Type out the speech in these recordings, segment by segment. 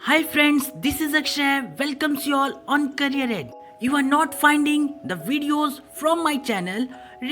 Hi friends, this is Akshay. Welcomes you all on Career Edge. You are not finding the videos from my channel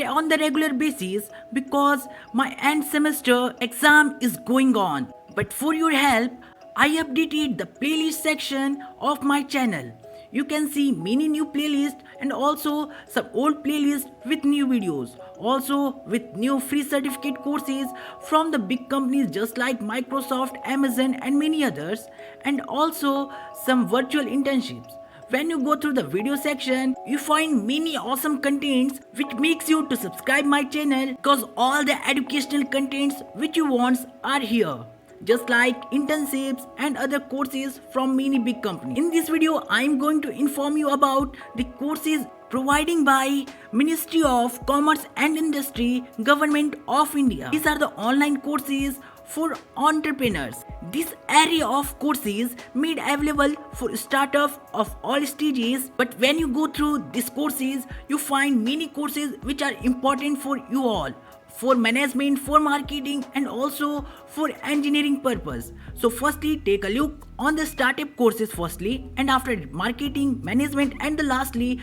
on the regular basis because my end semester exam is going on. But for your help, I updated the playlist section of my channel. You can see many new playlists and also some old playlists with new videos. Also with new free certificate courses from the big companies just like Microsoft, Amazon and many others, and also some virtual internships. When you go through the video section, you find many awesome contents which makes you to subscribe my channel because all the educational contents which you want are here, just like internships and other courses from many big companies. In this video, I am going to inform you about the courses providing by Ministry of Commerce and Industry, Government of India. These are the online courses for entrepreneurs. This area of courses made available for startups of all stages, but when you go through these courses, you find many courses which are important for you all, for management, for marketing and also for engineering purpose. So firstly, take a look on the startup courses firstly, and after marketing, management and lastly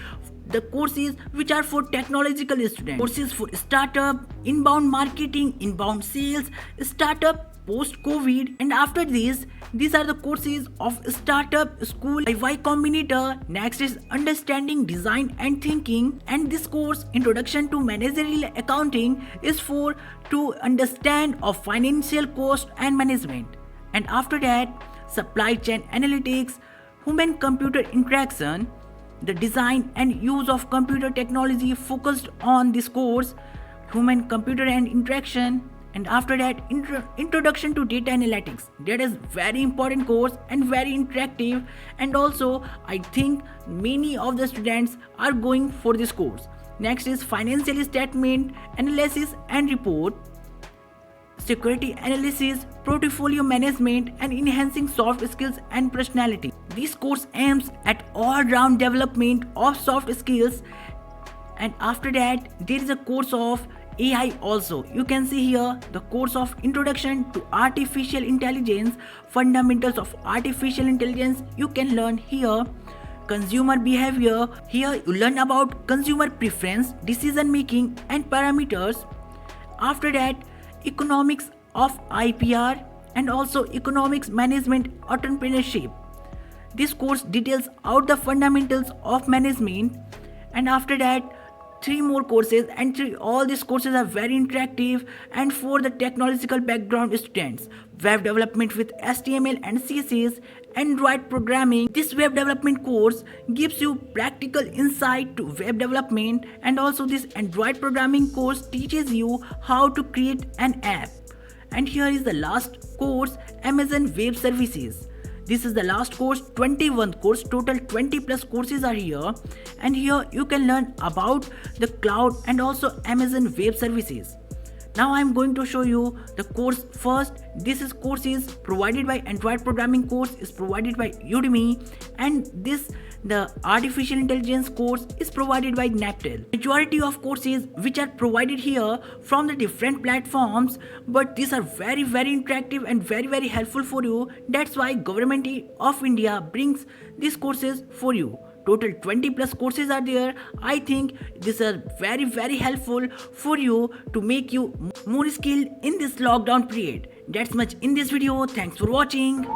the courses which are for technological students. Courses for startup, inbound marketing, inbound sales, startup post-COVID, and after this, these are the courses of startup school by Y Combinator. Next is understanding design and thinking, and this course introduction to managerial accounting is for to understand of financial cost and management. And after that, supply chain analytics, human computer interaction, the design and use of computer technology focused on this course, human computer and interaction. And after that, introduction to data analytics. That is very important course and very interactive, and also I think many of the students are going for this course. Next is financial statement analysis and report, security analysis, portfolio management and enhancing soft skills and personality. This course aims at all-round development of soft skills. And after that, there is a course of AI also. You can see here the course of Introduction to Artificial Intelligence, Fundamentals of Artificial Intelligence. You can learn here consumer behavior. Here you learn about consumer preference, decision making and parameters. After that, economics of IPR and also economics management entrepreneurship. This course details out the fundamentals of management. And after that, three more courses, and all these courses are very interactive and for the technological background students. Web development with HTML and CSS, Android programming. This web development course gives you practical insight to web development, and also this Android programming course teaches you how to create an app. And here is the last course, Amazon Web Services. This is the last course, 21 course, total 20 plus courses are here, and here you can learn about the cloud and also Amazon Web Services. Now I am going to show you the course first. This is courses provided by Android programming course is provided by Udemy, and the artificial intelligence course is provided by Naptel. Majority of courses which are provided here from the different platforms, but these are very interactive and very helpful for you. That's why Government of India brings these courses for you. Total 20 plus courses are there. I think these are very helpful for you to make you more skilled in this lockdown period. That's much in this video. Thanks for watching.